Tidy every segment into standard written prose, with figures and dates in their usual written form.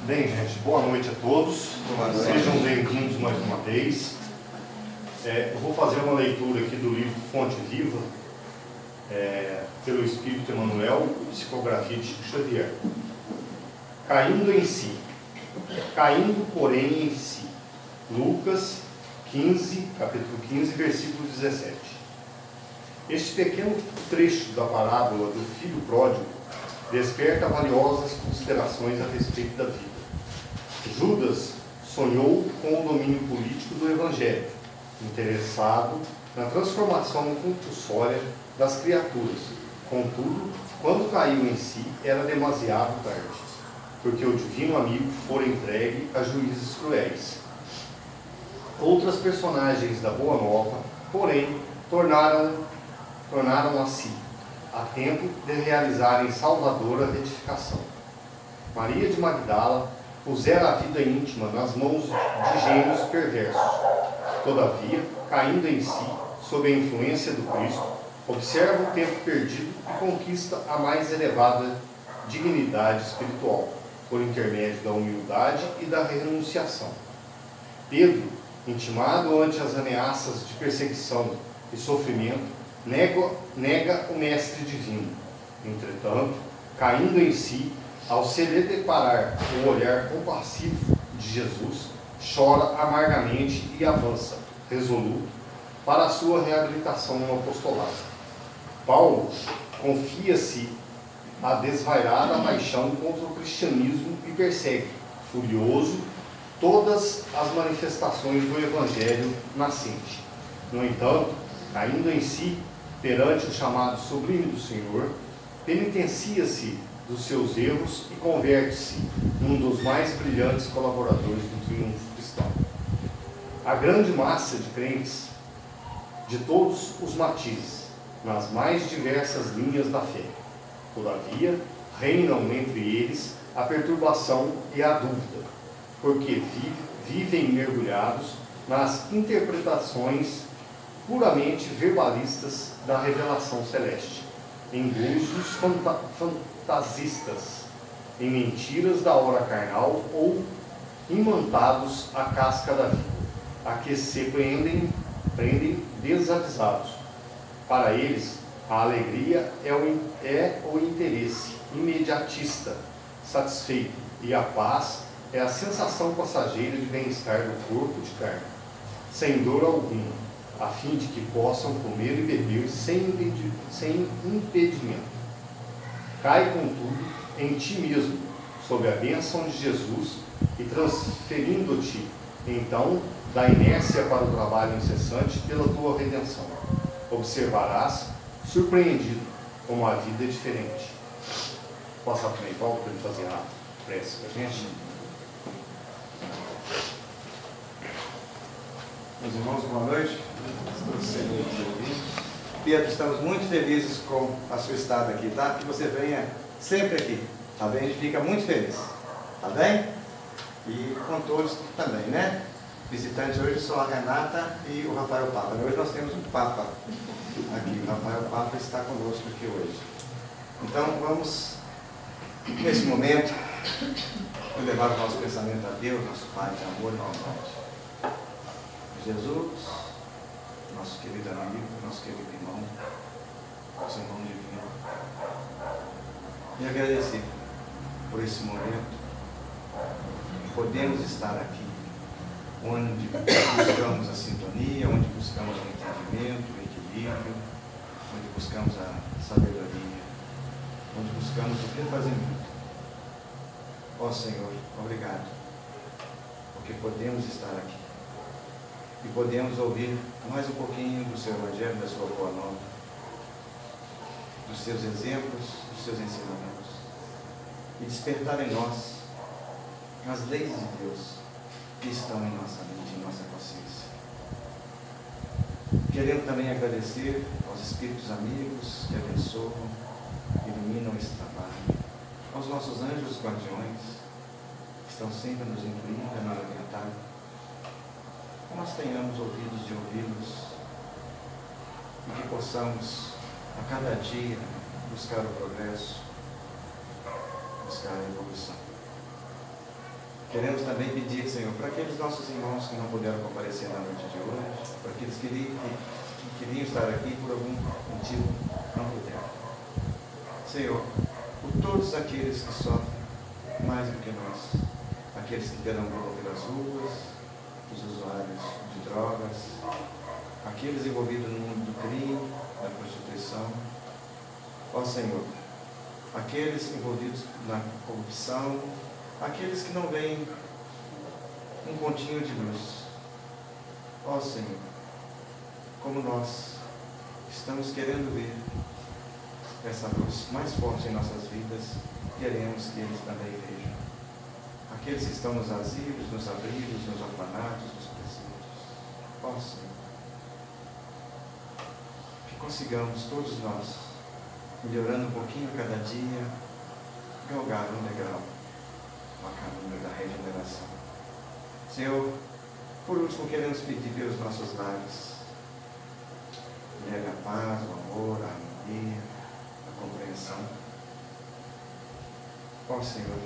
Bem, gente, boa noite a todos. Sejam bem-vindos mais uma vez. Eu vou fazer uma leitura aqui do livro Fonte Viva, pelo Espírito Emmanuel, psicografia de Chico Xavier. Caindo em si. Caindo, porém, em si. Lucas 15, capítulo 15, versículo 17. Este pequeno trecho da parábola do filho pródigo desperta valiosas considerações a respeito da vida. Judas sonhou com o domínio político do Evangelho, interessado na transformação compulsória das criaturas. Contudo, quando caiu em si, era demasiado tarde, porque o divino amigo fora entregue a juízes cruéis. Outras personagens da Boa Nova, porém, tornaram-se a tempo de realizarem salvadora retificação. Maria de Magdala pusera a vida íntima nas mãos de gênios perversos. Todavia, caindo em si, sob a influência do Cristo, observa o tempo perdido e conquista a mais elevada dignidade espiritual, por intermédio da humildade e da renunciação. Pedro, intimado ante as ameaças de perseguição e sofrimento, nega o Mestre Divino. Entretanto, caindo em si, ao se lhe deparar com o olhar compassivo de Jesus, chora amargamente e avança, resoluto, para a sua reabilitação no apostolado. Paulo confia-se a desvairada paixão contra o cristianismo e persegue, furioso, todas as manifestações do Evangelho nascente. No entanto, caindo em si, perante o chamado sublime do Senhor, penitencia-se dos seus erros e converte-se num dos mais brilhantes colaboradores do triunfo cristão. A grande massa de crentes, de todos os matizes, nas mais diversas linhas da fé. Todavia, reinam entre eles a perturbação e a dúvida, porque vivem mergulhados nas interpretações puramente verbalistas da revelação celeste, em gozos fantasistas, em mentiras da hora carnal ou imantados à casca da vida, a que se prendem desavisados. Para eles, a alegria é o interesse imediatista satisfeito, e a paz é a sensação passageira de bem-estar do corpo de carne, sem dor alguma, a fim de que possam comer e beber sem impedimento. Cai, contudo, em ti mesmo, sob a bênção de Jesus, e transferindo-te, então, da inércia para o trabalho incessante pela tua redenção. Observarás, surpreendido, como a vida é diferente. Passar para o Paulo para ele fazer a prece para a gente. Meus irmãos, boa noite. Pedro, estamos muito felizes com a sua estada aqui, tá? Que você venha sempre aqui, tá bem? A gente fica muito feliz, tá bem? E com todos também, né? Visitantes hoje são a Renata e o Rafael Papa. Hoje nós temos um Papa aqui, o Rafael Papa está conosco aqui hoje. Então vamos, nesse momento, levar o nosso pensamento a Deus, nosso Pai de amor e bondade. Jesus, nosso querido amigo, nosso querido irmão, nosso irmão divino, e agradecer por esse momento que podemos estar aqui, onde buscamos a sintonia, onde buscamos o entendimento, o equilíbrio, onde buscamos a sabedoria, onde buscamos o refazimento. Ó Senhor, obrigado, porque podemos estar aqui. E podemos ouvir mais um pouquinho do seu Evangelho, da sua Boa Nova, dos seus exemplos, dos seus ensinamentos, e despertar em nós as leis de Deus que estão em nossa mente, em nossa consciência. Querendo também agradecer aos Espíritos amigos que abençoam, iluminam esse trabalho, aos nossos anjos guardiões, que estão sempre nos incluindo, a nos orientar, que nós tenhamos ouvidos de ouvi-los e que possamos a cada dia buscar o progresso, buscar a evolução. Queremos também pedir, Senhor, para aqueles nossos irmãos que não puderam comparecer na noite de hoje, para aqueles que queriam estar aqui por algum motivo não puderam. Senhor, por todos aqueles que sofrem mais do que nós, aqueles que perambulam pelas ruas, os usuários de drogas, aqueles envolvidos no mundo do crime, da prostituição, ó Senhor, aqueles envolvidos na corrupção, aqueles que não veem um pontinho de luz, ó Senhor, como nós estamos querendo ver essa luz mais forte em nossas vidas, queremos que eles também vejam. Aqueles que estão nos asilos, nos abrigos, nos orfanatos, nos presídios, ó Senhor, que consigamos todos nós, melhorando um pouquinho a cada dia, galgar um degrau a caminho da regeneração. Senhor, por último queremos pedir pelos nossos lares, leve a paz, o amor, a harmonia, a compreensão. Ó Senhor,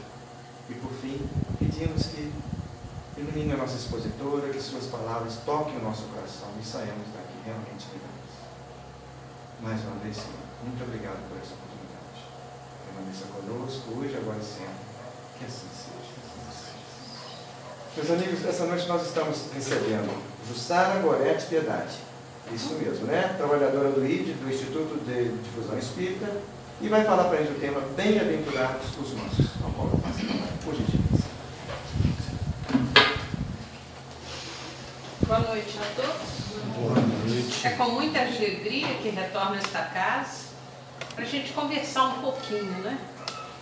e por fim, pedimos que ilumine a nossa expositora, que suas palavras toquem o nosso coração e saiamos daqui realmente ligados. Mais uma vez, Senhor, muito obrigado por essa oportunidade. Permaneça conosco hoje, agora e sempre. Que assim seja. Meus amigos, essa noite nós estamos recebendo Jussara Gorete Piedade. Isso mesmo, né? Trabalhadora do ID, do Instituto de Difusão Espírita, e vai falar para a gente o tema Bem-aventurados os mansos. Então, Paulo, por gentileza. Boa noite a todos. Boa noite. É com muita alegria que retorno a esta casa para a gente conversar um pouquinho, né?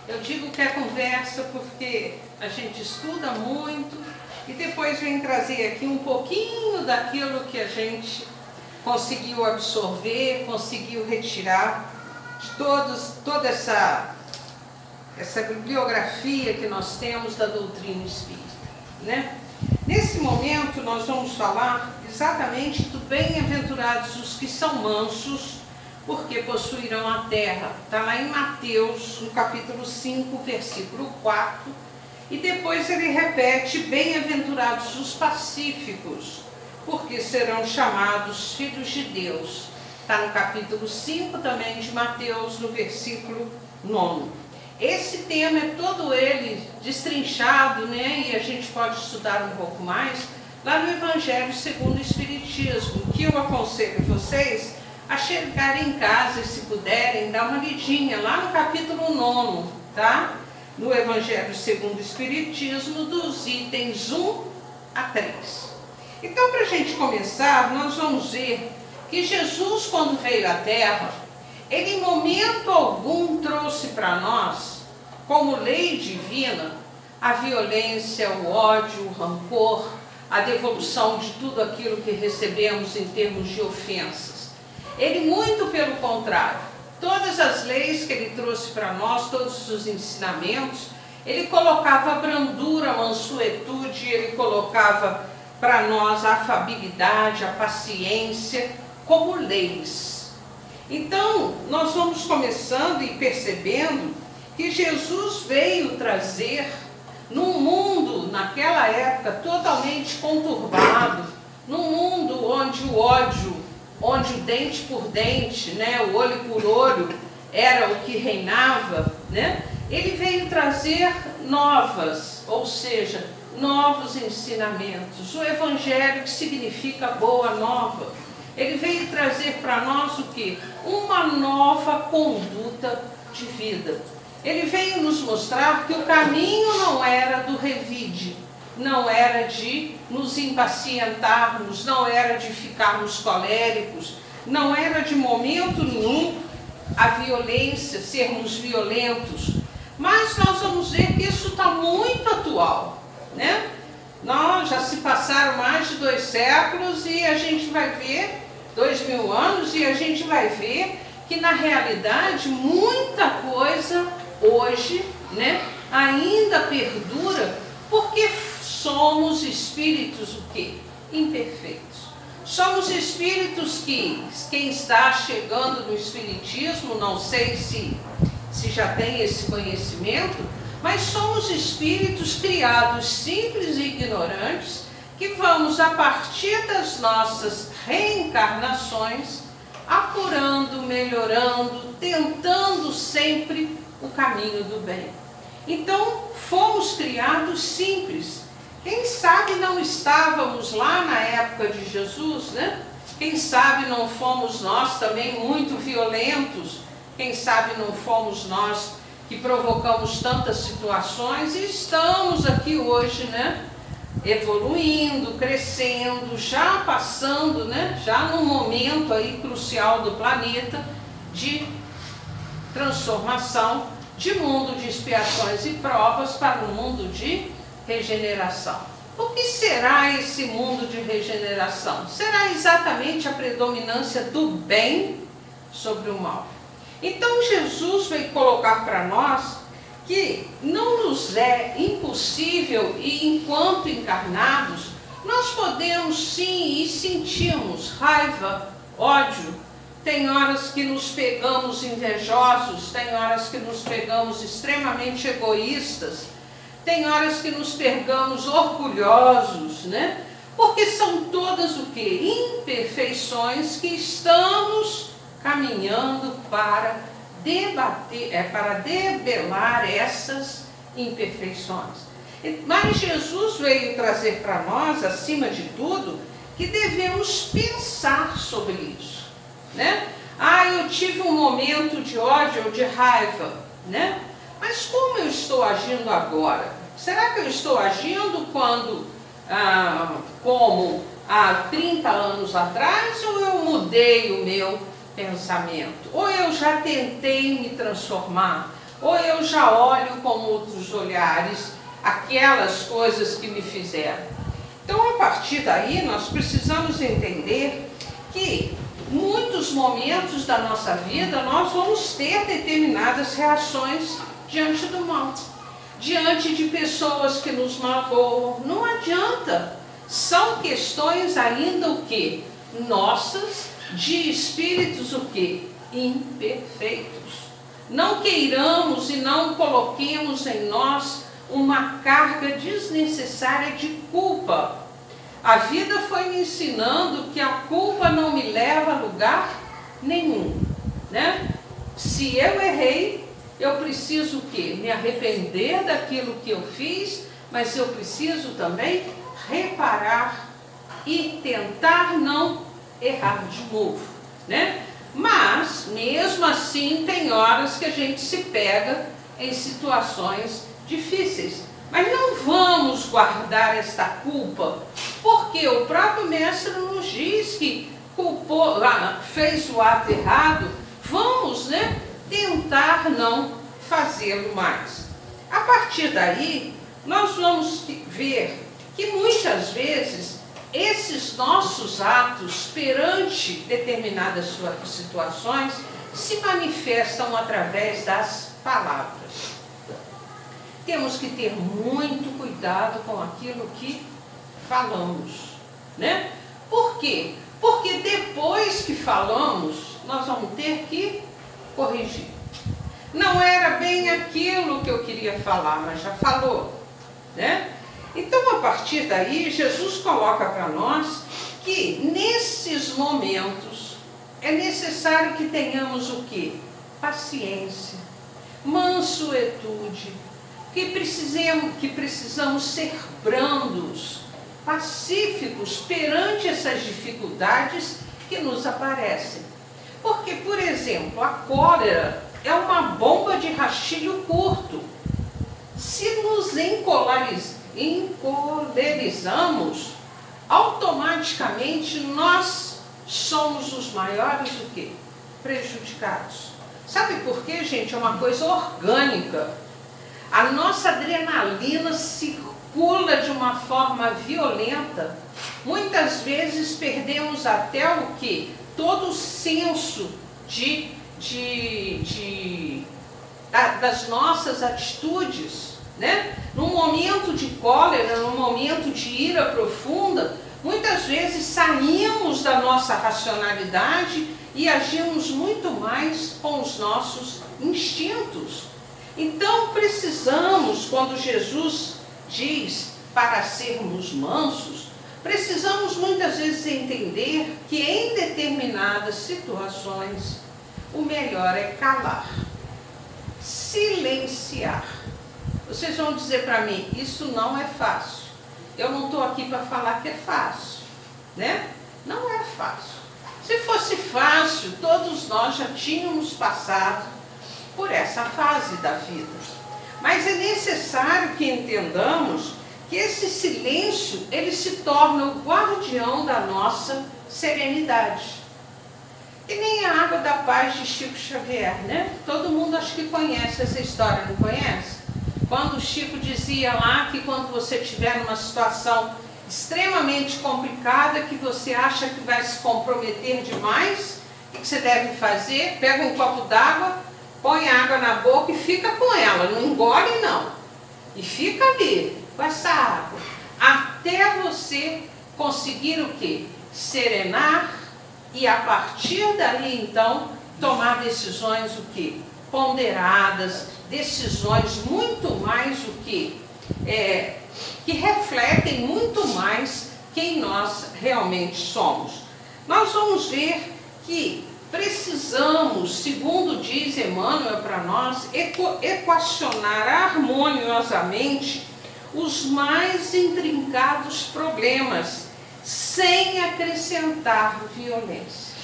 Eu digo que é conversa porque a gente estuda muito e depois vem trazer aqui um pouquinho daquilo que a gente conseguiu absorver, conseguiu retirar de toda essa bibliografia que nós temos da doutrina espírita, né? Nesse momento nós vamos falar exatamente do bem-aventurados os que são mansos, porque possuirão a terra. Está lá em Mateus, no capítulo 5, versículo 4, e depois ele repete, bem-aventurados os pacíficos, porque serão chamados filhos de Deus. Está no capítulo 5 também de Mateus, no versículo 9. Esse tema é todo ele destrinchado, né? E a gente pode estudar um pouco mais lá no Evangelho segundo o Espiritismo, que eu aconselho vocês a chegarem em casa e, se puderem, dar uma lidinha lá no capítulo 9, tá? No Evangelho segundo o Espiritismo, dos itens 1 a 3. Então, para a gente começar, nós vamos ver que Jesus, quando veio à Terra, ele em momento algum trouxe para nós, como lei divina, a violência, o ódio, o rancor, a devolução de tudo aquilo que recebemos em termos de ofensas. Ele, muito pelo contrário, todas as leis que ele trouxe para nós, todos os ensinamentos, ele colocava a brandura, a mansuetude, ele colocava para nós a afabilidade, a paciência, como leis. Então, nós vamos começando e percebendo que Jesus veio trazer, num mundo, naquela época, totalmente conturbado, num mundo onde o ódio, onde o dente por dente, né, o olho por olho, era o que reinava, né? Ele veio trazer novas, ou seja, novos ensinamentos. O Evangelho, que significa boa nova, ele veio trazer para nós o quê? Uma nova conduta de vida. Ele veio nos mostrar que o caminho não era do revide, não era de nos impacientarmos, não era de ficarmos coléricos, não era de momento nenhum a violência, sermos violentos. Mas nós vamos ver que isso está muito atual, né? Nós já se passaram mais de 2 séculos e a gente vai ver, 2000 anos, e a gente vai ver que na realidade muita coisa hoje, né, ainda perdura, porque somos espíritos o quê? Imperfeitos. Somos espíritos que, quem está chegando no espiritismo, não sei se já tem esse conhecimento, mas somos espíritos criados simples e ignorantes, que vamos, a partir das nossas reencarnações, apurando, melhorando, tentando sempre o caminho do bem. Então, fomos criados simples. Quem sabe não estávamos lá na época de Jesus, né? Quem sabe não fomos nós também muito violentos? Quem sabe não fomos nós que provocamos tantas situações e estamos aqui hoje, né? Evoluindo, crescendo, já passando, né? Já num momento aí crucial do planeta de transformação, de mundo de expiações e provas para um mundo de regeneração. O que será esse mundo de regeneração? Será exatamente a predominância do bem sobre o mal. Então Jesus veio colocar para nós que não nos é impossível, e enquanto encarnados, nós podemos sim e sentimos raiva, ódio. Tem horas que nos pegamos invejosos, tem horas que nos pegamos extremamente egoístas, tem horas que nos pegamos orgulhosos, né? Porque são todas o quê? Imperfeições que estamos caminhando para debater, para debelar essas imperfeições. Mas Jesus veio trazer para nós, acima de tudo, que devemos pensar sobre isso, né? Ah, eu tive um momento de ódio ou de raiva, né? Mas como eu estou agindo agora? Será que eu estou agindo como há 30 anos atrás, ou eu mudei o meu pensamento? Ou eu já tentei me transformar? Ou eu já olho com outros olhares aquelas coisas que me fizeram? Então, a partir daí, nós precisamos entender que muitos momentos da nossa vida nós vamos ter determinadas reações diante do mal, diante de pessoas que nos magoam. Não adianta. São questões ainda o quê? Nossas, de espíritos o quê? Imperfeitos. Não queiramos e não coloquemos em nós uma carga desnecessária de culpa. A vida foi me ensinando que a culpa não me leva a lugar nenhum, né? Se eu errei, eu preciso o quê? Me arrepender daquilo que eu fiz, mas eu preciso também reparar e tentar não errar de novo, né? Mas, mesmo assim, tem horas que a gente se pega em situações difíceis. Mas não vamos guardar esta culpa, porque o próprio Mestre nos diz que culpou, fez o ato errado, vamos, né, tentar não fazê-lo mais. A partir daí, nós vamos ver que muitas vezes esses nossos atos perante determinadas situações se manifestam através das palavras. Temos que ter muito cuidado com aquilo que falamos, né? Por quê? Porque depois que falamos, nós vamos ter que corrigir. Não era bem aquilo que eu queria falar, mas já falou, né? Então, a partir daí, Jesus coloca para nós que nesses momentos é necessário que tenhamos o quê? Paciência, mansuetude, que precisamos ser brandos, pacíficos perante essas dificuldades que nos aparecem. Porque, por exemplo, a cólera é uma bomba de rastilho curto. Se nos encolerizamos, automaticamente nós somos os maiores o quê? Prejudicados. Sabe por quê, gente? É uma coisa orgânica. A nossa adrenalina circula de uma forma violenta. Muitas vezes perdemos até o quê? Todo o senso das nossas atitudes, né? Num momento de cólera, num momento de ira profunda, muitas vezes saímos da nossa racionalidade e agimos muito mais com os nossos instintos. Então precisamos, quando Jesus diz para sermos mansos, precisamos muitas vezes entender que em determinadas situações o melhor é calar, silenciar. Vocês vão dizer para mim, isso não é fácil. Eu não estou aqui para falar que é fácil, né? Não é fácil. Se fosse fácil, todos nós já tínhamos passado por essa fase da vida. Mas é necessário que entendamos que esse silêncio, ele se torna o guardião da nossa serenidade. E nem a água da paz de Chico Xavier, né? Todo mundo acho que conhece essa história, não conhece? Quando o Chico dizia lá que quando você estiver numa situação extremamente complicada, que você acha que vai se comprometer demais, o que você deve fazer? Pega um copo d'água, põe a água na boca e fica com ela, não engole não. E fica ali, com essa água, até você conseguir o quê? Serenar e a partir daí então tomar decisões o quê? Ponderadas, decisões muito mais o quê? Que refletem muito mais quem nós realmente somos. Nós vamos ver que precisamos, segundo diz Emmanuel para nós, equacionar harmoniosamente os mais intrincados problemas, sem acrescentar violência.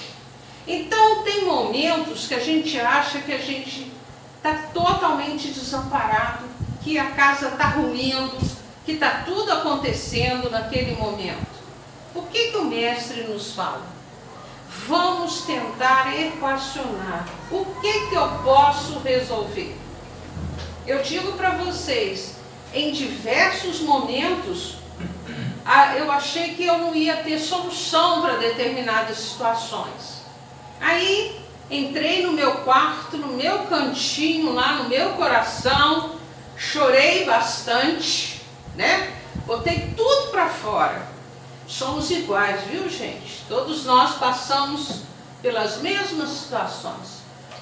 Então tem momentos que a gente acha que a gente está totalmente desamparado, que a casa está ruindo, que está tudo acontecendo naquele momento. O que o mestre nos fala? Vamos tentar equacionar. O que eu posso resolver? Eu digo para vocês, em diversos momentos, eu achei que eu não ia ter solução para determinadas situações. Aí, entrei no meu quarto, no meu cantinho, lá no meu coração, chorei bastante, né? Botei tudo para fora. Somos iguais, viu, gente? Todos nós passamos pelas mesmas situações.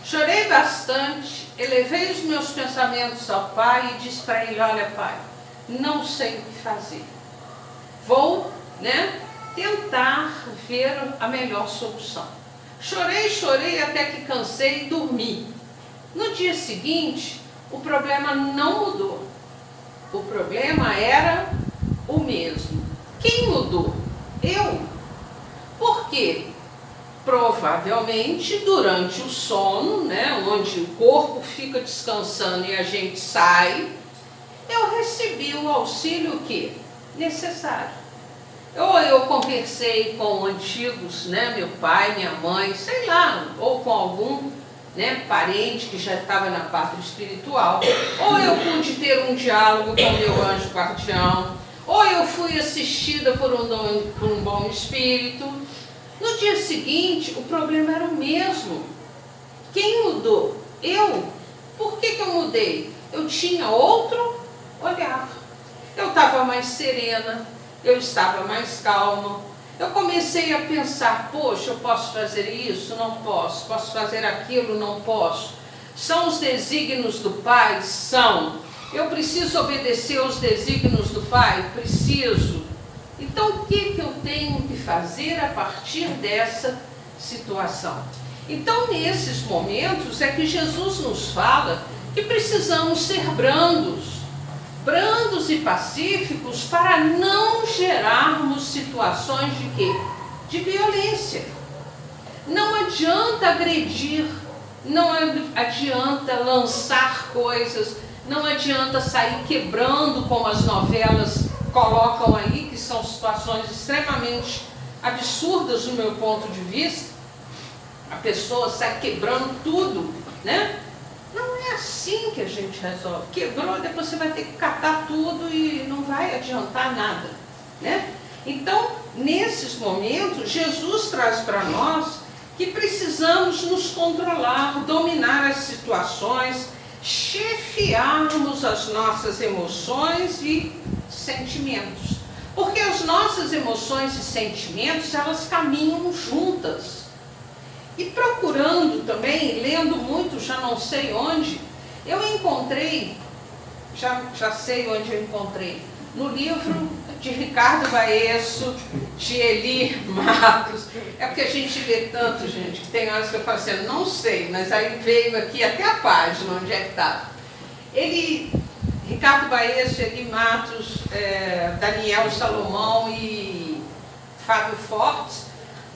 Chorei bastante, elevei os meus pensamentos ao Pai e disse para ele, olha, Pai, não sei o que fazer. Vou, né, tentar ver a melhor solução. Chorei até que cansei e dormi. No dia seguinte, o problema não mudou. O problema era o mesmo. Quem mudou? Eu. Por quê? Provavelmente durante o sono, né, onde o corpo fica descansando e a gente sai, eu recebi o auxílio que? Necessário. Ou eu conversei com antigos, né, meu pai, minha mãe, sei lá, ou com algum, né, parente que já estava na pátria espiritual, ou eu pude ter um diálogo com meu anjo guardião, ou eu fui assistida por um bom espírito. No dia seguinte, o problema era o mesmo. Quem mudou? Eu. Por que eu mudei? Eu tinha outro olhar. Eu estava mais serena, eu estava mais calma. Eu comecei a pensar, poxa, eu posso fazer isso? Não posso. Posso fazer aquilo? Não posso. São os desígnios do Pai? São. Eu preciso obedecer aos desígnios do Pai? Preciso. Então, o que eu tenho que fazer a partir dessa situação? Então, nesses momentos é que Jesus nos fala que precisamos ser brandos e pacíficos para não gerarmos situações de quê? De violência. Não adianta agredir, não adianta lançar coisas, não adianta sair quebrando como as novelas colocam aí, que são situações extremamente absurdas do meu ponto de vista. A pessoa sai quebrando tudo, né? Não é assim que a gente resolve. Quebrou, depois você vai ter que catar tudo e não vai adiantar nada, né? Então, nesses momentos, Jesus traz para nós que precisamos nos controlar, dominar as situações, chefiarmos as nossas emoções e sentimentos. Porque as nossas emoções e sentimentos, elas caminham juntas. E procurando também, lendo muito, já não sei onde, Eu encontrei, já sei onde eu encontrei, no livro de Ricardo Baesso, de Eli Matos. É porque a gente lê tanto, gente, que tem horas que eu falo assim, eu não sei, mas aí veio aqui até a página onde é que está. Ricardo Baesso, Eli Matos, Daniel Salomão e Fábio Fortes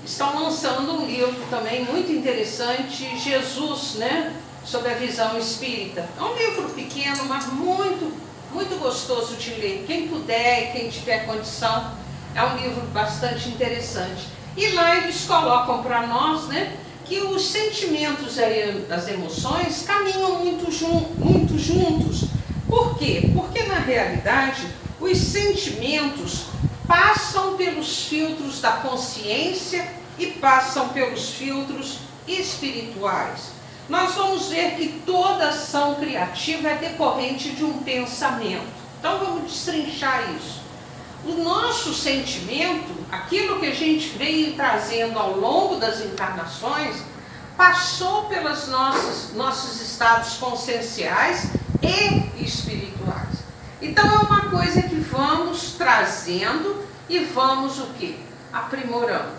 estão lançando um livro também muito interessante, Jesus, né? Sobre a visão espírita. É um livro pequeno, mas muito gostoso de ler. Quem puder, quem tiver condição, é um livro bastante interessante. E lá eles colocam para nós, né, que os sentimentos e as emoções caminham muito juntos. Por quê? Porque na realidade os sentimentos passam pelos filtros da consciência e passam pelos filtros espirituais. Nós vamos ver que toda ação criativa é decorrente de um pensamento. Então vamos destrinchar isso. O nosso sentimento, aquilo que a gente veio trazendo ao longo das encarnações, passou pelos nossos estados conscienciais e espirituais. Então é uma coisa que vamos trazendo e vamos o quê? Aprimorando.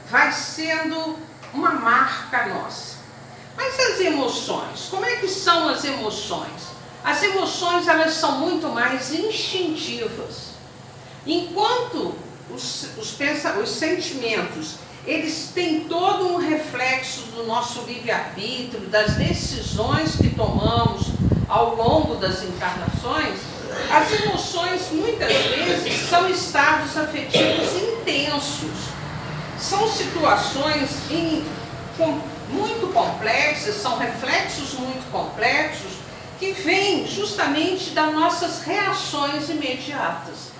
Vai sendo uma marca nossa. Mas as emoções, como é que são as emoções? As emoções, elas são muito mais instintivas. Enquanto os sentimentos, eles têm todo um reflexo do nosso livre-arbítrio, das decisões que tomamos ao longo das encarnações, as emoções, muitas vezes, são estados afetivos intensos. São situações muito complexas, são reflexos muito complexos, que vêm justamente das nossas reações imediatas.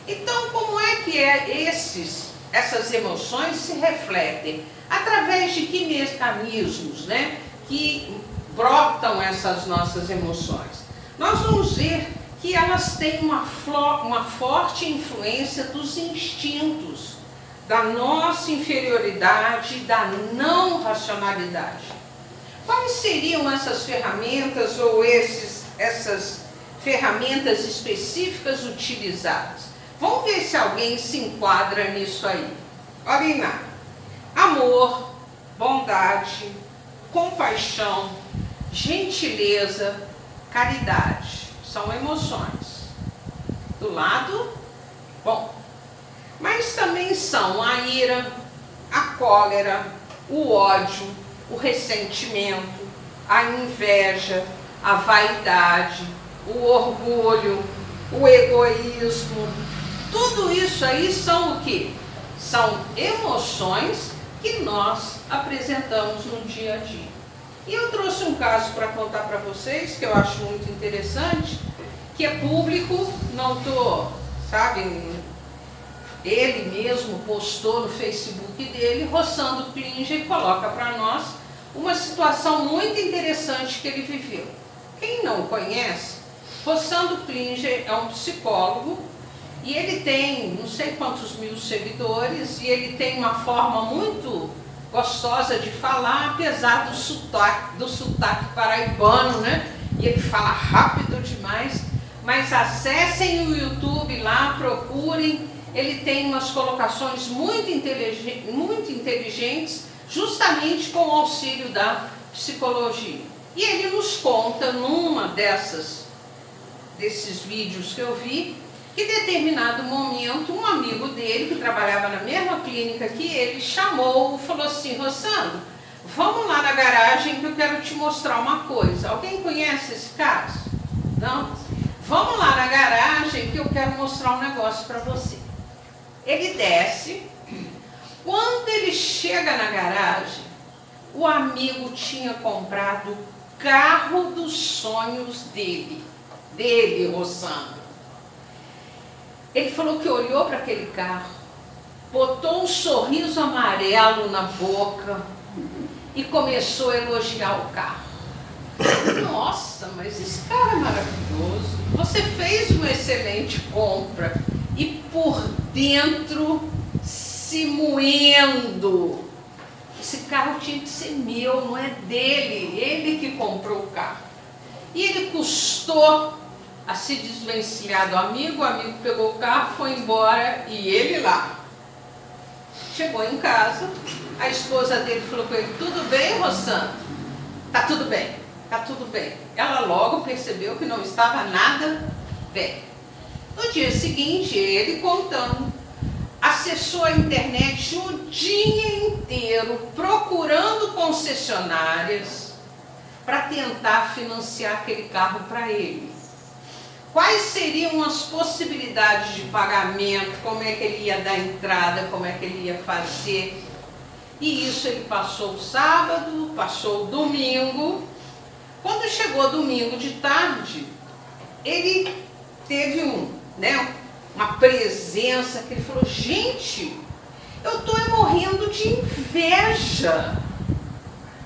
Então, como é que essas emoções se refletem? Através de que mecanismos, né, que brotam essas nossas emoções? Nós vamos ver que elas têm uma forte influência dos instintos, da nossa inferioridade, da não racionalidade. Quais seriam essas ferramentas ou essas ferramentas específicas utilizadas? Vamos ver se alguém se enquadra nisso aí. Olhem lá. Amor, bondade, compaixão, gentileza, caridade. São emoções. Do lado bom. Mas também são a ira, a cólera, o ódio, o ressentimento, a inveja, a vaidade, o orgulho, o egoísmo. Tudo isso aí são o quê? São emoções que nós apresentamos no dia a dia. E eu trouxe um caso para contar para vocês, que eu acho muito interessante, que é público, não estou, sabe... Ele mesmo postou no Facebook dele, Rossandro Klinger, e coloca para nós uma situação muito interessante que ele viveu. Quem não conhece, Rossandro Klinger é um psicólogo e ele tem não sei quantos mil seguidores e ele tem uma forma muito gostosa de falar, apesar do sotaque paraibano, né? E ele fala rápido demais, mas acessem o YouTube lá, procurem. Ele tem umas colocações muito inteligentes, justamente com o auxílio da psicologia. E ele nos conta, numa desses vídeos que eu vi, que em determinado momento, um amigo dele, que trabalhava na mesma clínica que ele, chamou e falou assim: Rossandro, vamos lá na garagem que eu quero te mostrar uma coisa. Alguém conhece esse caso? Não? Vamos lá na garagem que eu quero mostrar um negócio para você. Ele desce. Quando ele chega na garagem, o amigo tinha comprado o carro dos sonhos dele, Rossandro. Ele falou que olhou para aquele carro, botou um sorriso amarelo na boca e começou a elogiar o carro. Nossa, mas esse carro é maravilhoso, você fez uma excelente compra. E por dentro se moendo, esse carro tinha que ser meu, não é dele, ele que comprou o carro. E ele custou a se desvencilhar do amigo, o amigo pegou o carro, foi embora e ele lá. Chegou em casa, a esposa dele falou para ele, tudo bem, Rossandro? Tá tudo bem, tá tudo bem. Ela logo percebeu que não estava nada bem. No dia seguinte, ele contando, acessou a internet o dia inteiro procurando concessionárias para tentar financiar aquele carro para ele. Quais seriam as possibilidades de pagamento, como é que ele ia dar entrada, como é que ele ia fazer. E isso ele passou o sábado, passou o domingo. Quando chegou domingo de tarde, ele teve uma presença que ele falou, gente, eu estou morrendo de inveja.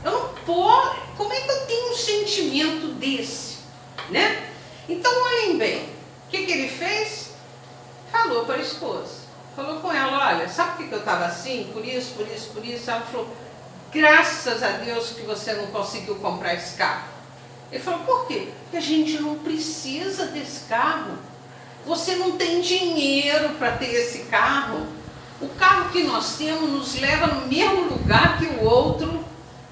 Eu não posso, como é que eu tenho um sentimento desse, né? Então, olhem bem, o que ele fez? Falou para a esposa. Falou com ela, olha, sabe por que eu estava assim? Por isso, por isso, por isso. Ela falou, graças a Deus que você não conseguiu comprar esse carro. Ele falou, por quê? Porque a gente não precisa desse carro. Você não tem dinheiro para ter esse carro. O carro que nós temos nos leva no mesmo lugar que o outro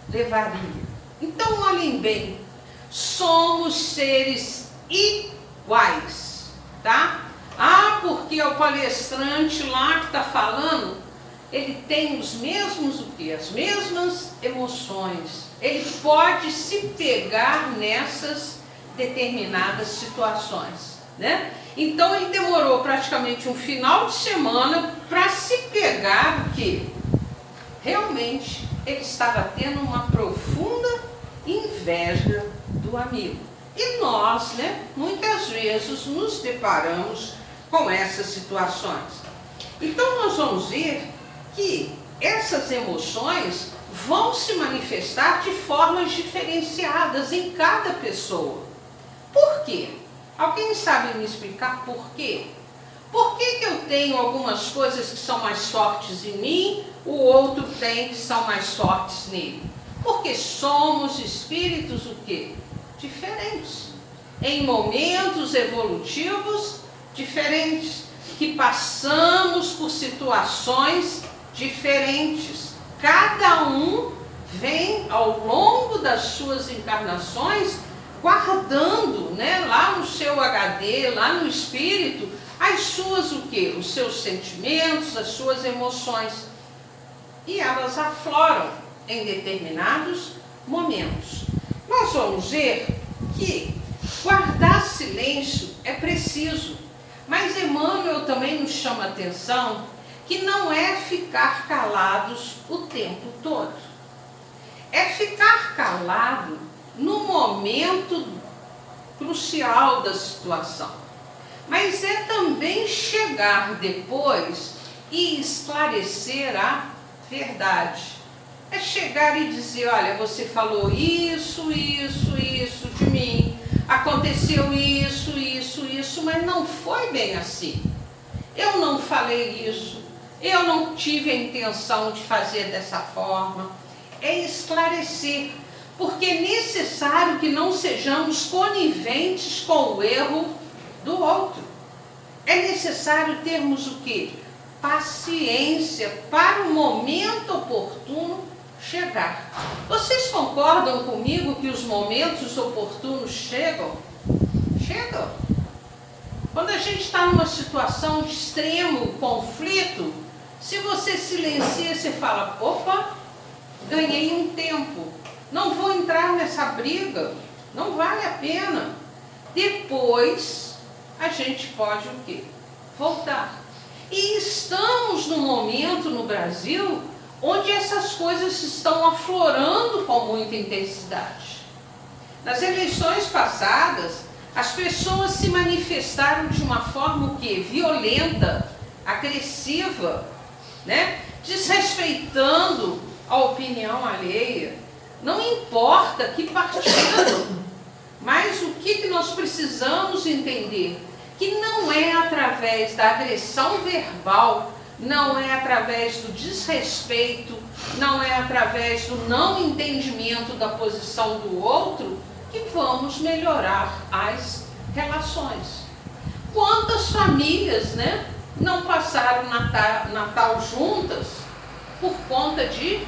levaria. Então, olhem bem, somos seres iguais, tá? Ah, porque o palestrante lá que está falando, ele tem os mesmos o quê? As mesmas emoções. Ele pode se pegar nessas determinadas situações, né? Então ele demorou praticamente um final de semana para se pegar o quê? Realmente ele estava tendo uma profunda inveja do amigo. E nós, muitas vezes nos deparamos com essas situações. Então nós vamos ver que essas emoções vão se manifestar de formas diferenciadas em cada pessoa. Por quê? Alguém sabe me explicar por quê? Por que eu tenho algumas coisas que são mais fortes em mim, o outro tem que são mais fortes nele? Porque somos espíritos o quê? Diferentes. Em momentos evolutivos diferentes, que passamos por situações diferentes. Cada um vem ao longo das suas encarnações guardando, lá no seu HD, lá no espírito, as suas o quê? Os seus sentimentos, as suas emoções. E elas afloram em determinados momentos. Nós vamos ver que guardar silêncio é preciso, mas Emmanuel também nos chama a atenção que não é ficar calados o tempo todo. É ficar calado no momento crucial da situação. Mas é também chegar depois e esclarecer a verdade. É chegar e dizer, olha, você falou isso, isso, isso de mim. Aconteceu isso, isso, isso, mas não foi bem assim. Eu não falei isso. Eu não tive a intenção de fazer dessa forma. É esclarecer. Porque é necessário que não sejamos coniventes com o erro do outro. É necessário termos o quê? Paciência para o momento oportuno chegar. Vocês concordam comigo que os momentos oportunos chegam? Chegam. Quando a gente está numa situação de extremo conflito, se você silencia, você fala, opa, ganhei um tempo. Não vou entrar nessa briga, não vale a pena. Depois, a gente pode o quê? Voltar. E estamos num momento no Brasil onde essas coisas estão aflorando com muita intensidade. Nas eleições passadas, as pessoas se manifestaram de uma forma o quê? Violenta, agressiva, desrespeitando a opinião alheia. Não importa que partido, mas o que nós precisamos entender? Que não é através da agressão verbal não é através do desrespeito, não é através do não entendimento da posição do outro que vamos melhorar as relações. Quantas famílias, né, não passaram Natal juntas por conta de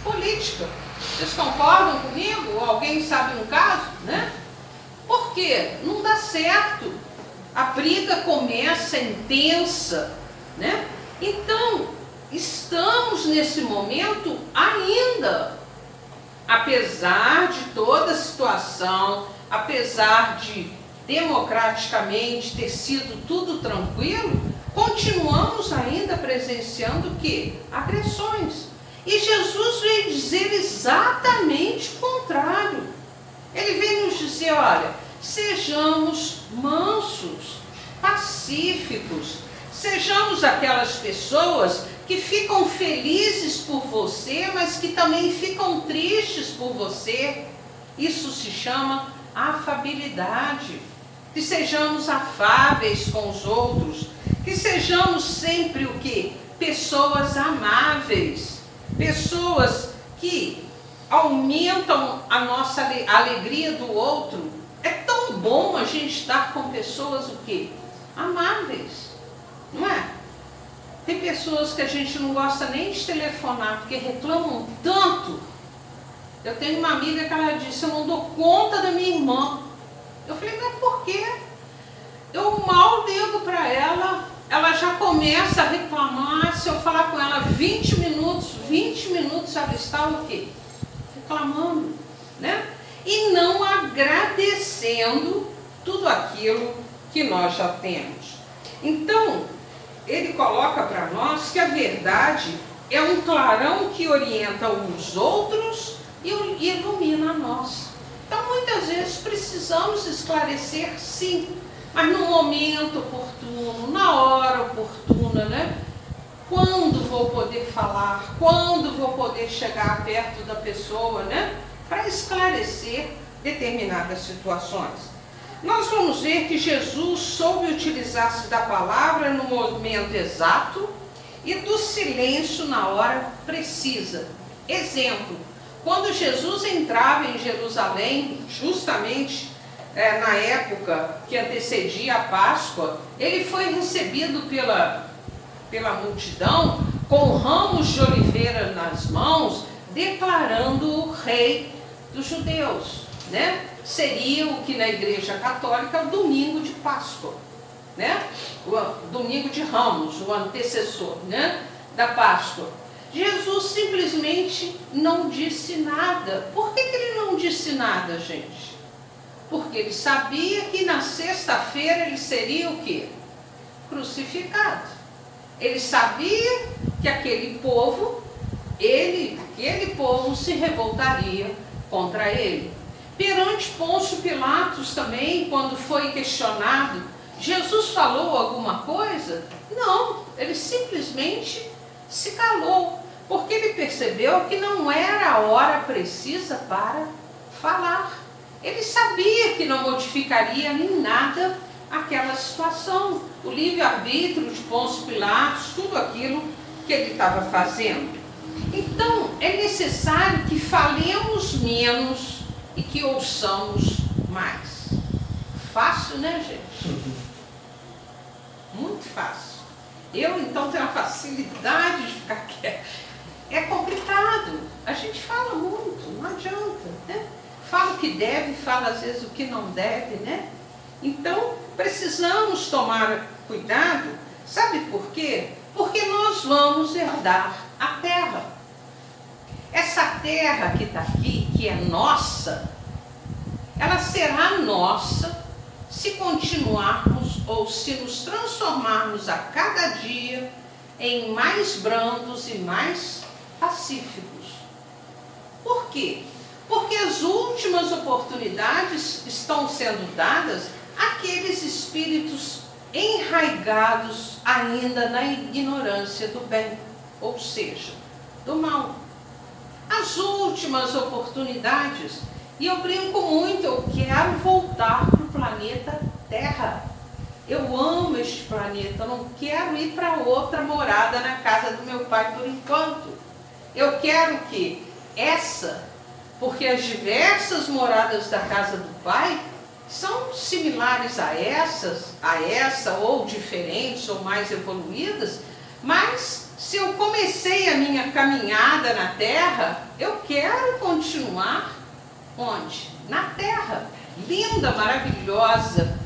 política? Vocês concordam comigo? Alguém sabe um caso, né? Por quê? Não dá certo. A briga começa intensa, né? Então, estamos nesse momento ainda, apesar de toda a situação, apesar de democraticamente ter sido tudo tranquilo, continuamos ainda presenciando o quê? Agressões. E Jesus veio dizer exatamente o contrário. Ele veio nos dizer, olha, sejamos mansos, pacíficos, sejamos aquelas pessoas que ficam felizes por você, mas que também ficam tristes por você. Isso se chama afabilidade. Que sejamos afáveis com os outros, que sejamos sempre o quê? Pessoas amáveis, pessoas que aumentam a nossa alegria do outro. É tão bom a gente estar com pessoas o quê? Amáveis, não é? Tem pessoas que a gente não gosta nem de telefonar, porque reclamam tanto. Eu tenho uma amiga que ela disse, eu não dou conta da minha irmã. Eu falei, mas por quê? Eu mal ligo para ela, ela já começa a reclamar. Se eu falar com ela 20 minutos ela está o quê? Reclamando, né? E não agradecendo tudo aquilo que nós já temos. Então, ele coloca para nós que a verdade é um clarão que orienta os outros e ilumina a nós. Então, muitas vezes precisamos esclarecer, sim, mas no momento oportuno, na hora oportuna, né? Quando vou poder falar, quando vou poder chegar perto da pessoa, né? Para esclarecer determinadas situações. Nós vamos ver que Jesus soube utilizar-se da palavra no momento exato e do silêncio na hora precisa. Exemplo, quando Jesus entrava em Jerusalém, justamente na época que antecedia a Páscoa, ele foi recebido pela multidão com ramos de oliveira nas mãos, declarando o rei dos judeus, né? Seria o que na Igreja Católica é o domingo de Páscoa, né? O domingo de Ramos, o antecessor, né, da Páscoa. Jesus simplesmente não disse nada. Por que ele não disse nada, gente? Porque ele sabia que na sexta-feira ele seria o quê? Crucificado. Ele sabia que aquele povo se revoltaria contra ele. Perante Pôncio Pilatos também, quando foi questionado, Jesus falou alguma coisa? Não, ele simplesmente se calou, porque ele percebeu que não era a hora precisa para falar. Ele sabia que não modificaria em nada aquela situação, o livre-arbítrio de Pôncio Pilatos, tudo aquilo que ele estava fazendo. Então, é necessário que falemos menos e que ouçamos mais. Fácil, né, gente? Muito fácil. Eu, então, tenho a facilidade de ficar quieto. É complicado. A gente fala muito, não adianta, né? Fala o que deve, fala às vezes o que não deve, né? Então, precisamos tomar cuidado. Sabe por quê? Porque nós vamos herdar a terra. Essa terra que está aqui, que é nossa, ela será nossa se continuarmos ou se nos transformarmos a cada dia em mais brandos e mais pacíficos. Por quê? Porque as últimas oportunidades estão sendo dadas àqueles espíritos enraigados ainda na ignorância do bem, ou seja, do mal. As últimas oportunidades, e eu brinco muito, eu quero voltar para o planeta Terra. Eu amo este planeta. planeta. Eu não quero ir para outra morada na casa do meu pai por enquanto. Eu quero que essa, porque as diversas moradas da casa do pai são similares a essa, ou diferentes, ou mais evoluídas, mas se eu comecei a minha caminhada na Terra, eu quero continuar onde? Na Terra. Linda, maravilhosa,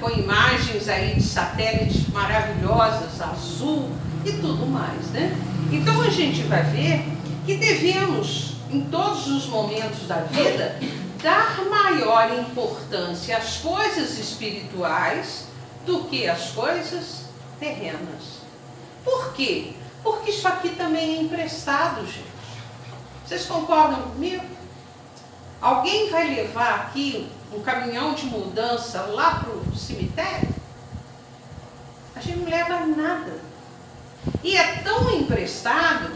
com imagens aí de satélites maravilhosas, azul e tudo mais, né? Então a gente vai ver que devemos, em todos os momentos da vida, dar maior importância às coisas espirituais do que às coisas terrenas. Por quê? Porque isso aqui também é emprestado, gente. Vocês concordam comigo? Alguém vai levar aqui um caminhão de mudança lá para o cemitério? A gente não leva nada. E é tão emprestado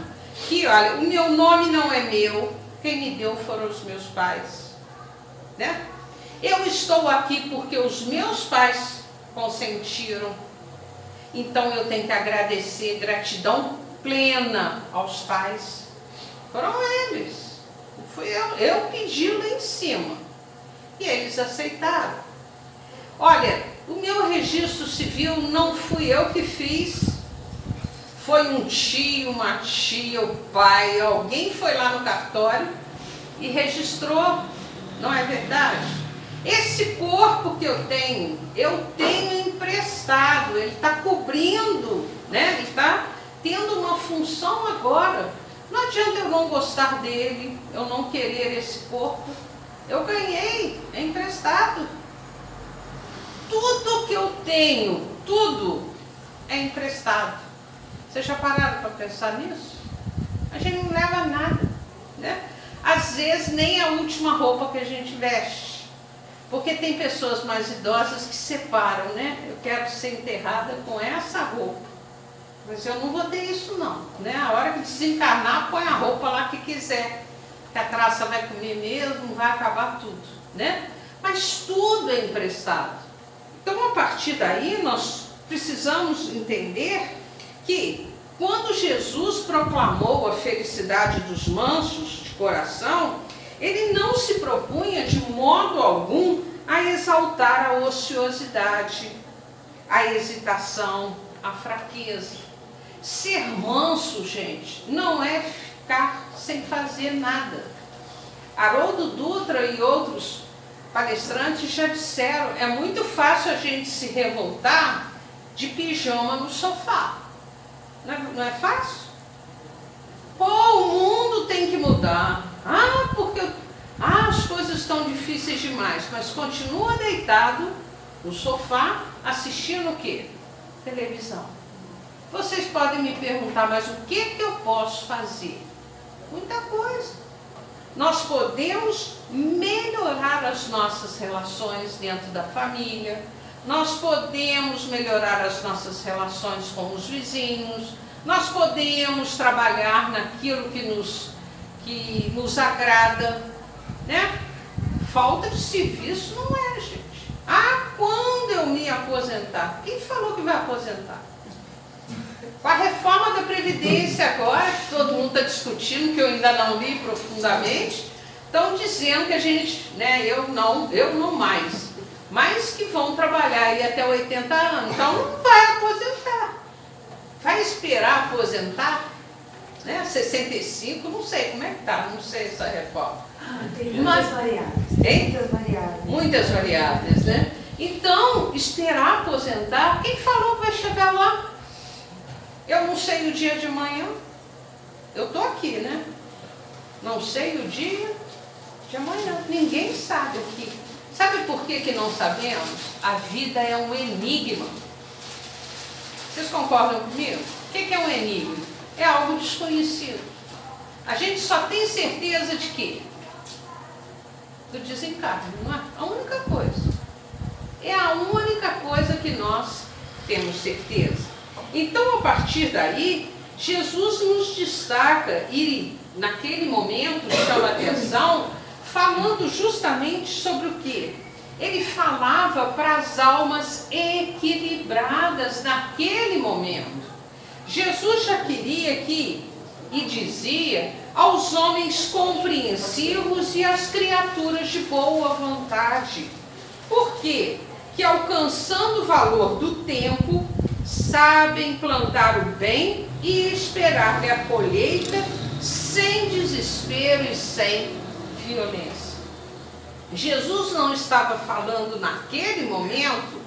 que, olha, o meu nome não é meu, quem me deu foram os meus pais, né? Eu estou aqui porque os meus pais consentiram, então eu tenho que agradecer, gratidão plena aos pais. Foram eles. Fui eu pedi lá em cima. E eles aceitaram. Olha, o meu registro civil não fui eu que fiz. Foi um tio, uma tia, o pai, alguém foi lá no cartório e registrou. Não é verdade? Esse corpo que eu tenho emprestado. Ele está cobrindo, né? Ele está tendo uma função agora. Não adianta eu não gostar dele, eu não querer esse corpo. Eu ganhei, é emprestado. Tudo que eu tenho, tudo é emprestado. Vocês já pararam para pensar nisso? A gente não leva nada, né? Às vezes nem a última roupa que a gente veste. Porque tem pessoas mais idosas que separam, né? Eu quero ser enterrada com essa roupa. Mas eu não vou ter isso não, né? A hora que desencarnar, põe a roupa lá que quiser. Que a traça vai comer mesmo, vai acabar tudo, né? Mas tudo é emprestado. Então, a partir daí, nós precisamos entender que quando Jesus proclamou a felicidade dos mansos de coração, ele não se propunha de modo algum a exaltar a ociosidade, a hesitação, a fraqueza. Ser manso, gente, não é ficar sem fazer nada. Haroldo Dutra e outros palestrantes já disseram, é muito fácil a gente se revoltar de pijama no sofá. Não é fácil? Pô, o mundo tem que mudar. Porque as coisas estão difíceis demais, mas continua deitado no sofá assistindo o quê? Televisão. Vocês podem me perguntar, mas o que eu posso fazer? Muita coisa. Nós podemos melhorar as nossas relações dentro da família, nós podemos melhorar as nossas relações com os vizinhos, nós podemos trabalhar naquilo que nos agrada, né? Falta de serviço não é, gente. Quando eu me aposentar? Quem falou que vai aposentar? Com a reforma da Previdência agora, que todo mundo está discutindo, que eu ainda não li profundamente, estão dizendo que a gente, né, eu não mais, mas que vão trabalhar aí até 80 anos. Então não vai aposentar. Vai esperar aposentar? Né? 65, não sei como é que está, não sei essa reforma. Tem muitas variáveis. Hein? Muitas variáveis. Muitas variáveis, né? Então, esperar aposentar, quem falou que vai chegar lá? Eu não sei o dia de amanhã. Eu estou aqui, né? Não sei o dia de amanhã. Ninguém sabe aqui. Sabe por que não sabemos? A vida é um enigma. Vocês concordam comigo? O que é um enigma? É algo desconhecido. A gente só tem certeza de quê? Do desencarne, não é? A única coisa. É a única coisa que nós temos certeza. Então, a partir daí, Jesus nos destaca e, naquele momento, chama atenção, falando justamente sobre o quê? ele falava para as almas equilibradas naquele momento. Jesus já queria que, e dizia, aos homens compreensivos e às criaturas de boa vontade. Por quê? Que alcançando o valor do tempo, sabem plantar o bem e esperar-lhe a colheita sem desespero e sem violência. Jesus não estava falando naquele momento,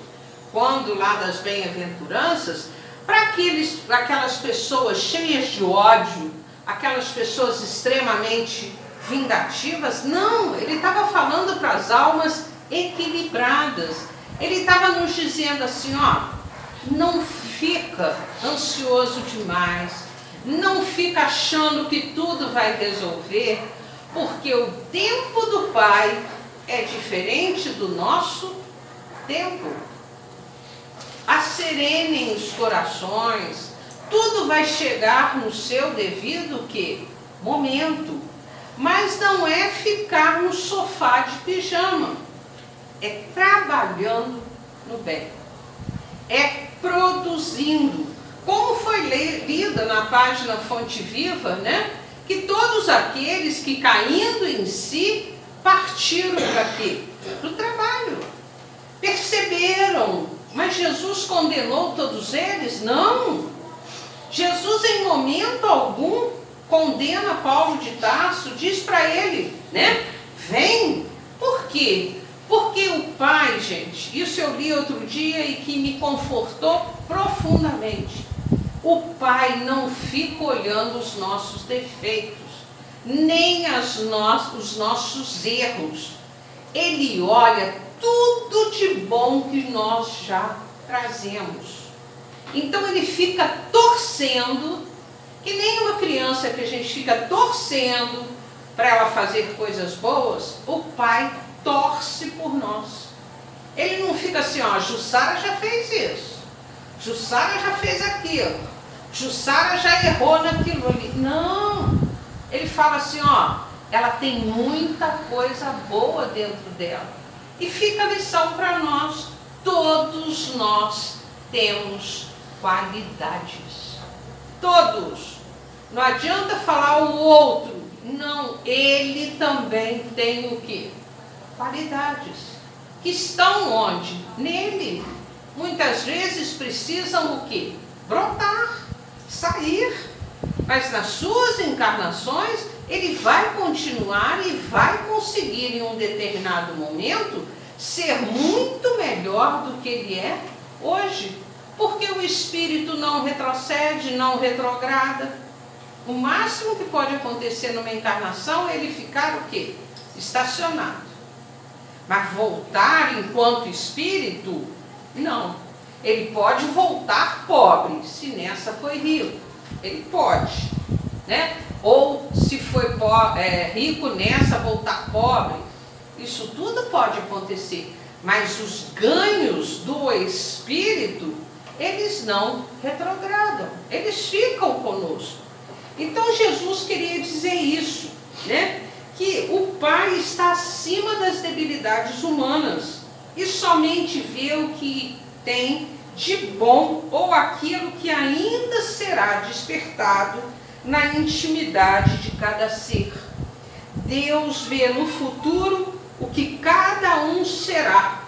quando lá das bem-aventuranças, para aquelas pessoas cheias de ódio, aquelas pessoas extremamente vingativas. Não, ele estava falando para as almas equilibradas. Ele estava nos dizendo assim, ó, não fica ansioso demais, não fica achando que tudo vai resolver, porque o tempo do Pai é diferente do nosso tempo. Asserenem os corações, tudo vai chegar no seu devido momento, mas não é ficar no sofá de pijama, é trabalhando no bem, é produzindo, como foi lida na página Fonte Viva, né? Que todos aqueles que caindo em si partiram para quê? Para o trabalho, perceberam, mas Jesus condenou todos eles? Não, Jesus em momento algum condena Paulo de Tarso, diz para ele, né? Vem, por quê? Porque o Pai, gente, isso eu li outro dia e que me confortou profundamente. O Pai não fica olhando os nossos defeitos, nem os nossos erros. Ele olha tudo de bom que nós já trazemos. Então ele fica torcendo, que nem uma criança que a gente fica torcendo para ela fazer coisas boas, o Pai torce por nós. Ele não fica assim, ó, Jussara já fez isso, Jussara já fez aquilo, Jussara já errou naquilo ali. Não, ele fala assim, ó, ela tem muita coisa boa dentro dela. E fica a lição para nós, todos nós temos qualidades, todos. Não adianta falar o outro, não, ele também tem o quê? Qualidades, que estão onde? Nele. Muitas vezes precisam o quê? Brotar, sair, mas nas suas encarnações ele vai continuar e vai conseguir em um determinado momento ser muito melhor do que ele é hoje, porque o espírito não retrocede, não retrograda. O máximo que pode acontecer numa encarnação é ele ficar o quê? Estacionado. Mas voltar enquanto espírito, não. Ele pode voltar pobre, se nessa foi rico. Ele pode, né? Ou se foi rico nessa, voltar pobre. Isso tudo pode acontecer. Mas os ganhos do espírito, eles não retrogradam. Eles ficam conosco. Então Jesus queria dizer isso, né? Que o Pai está acima das debilidades humanas e somente vê o que tem de bom ou aquilo que ainda será despertado na intimidade de cada ser. Deus vê no futuro o que cada um será.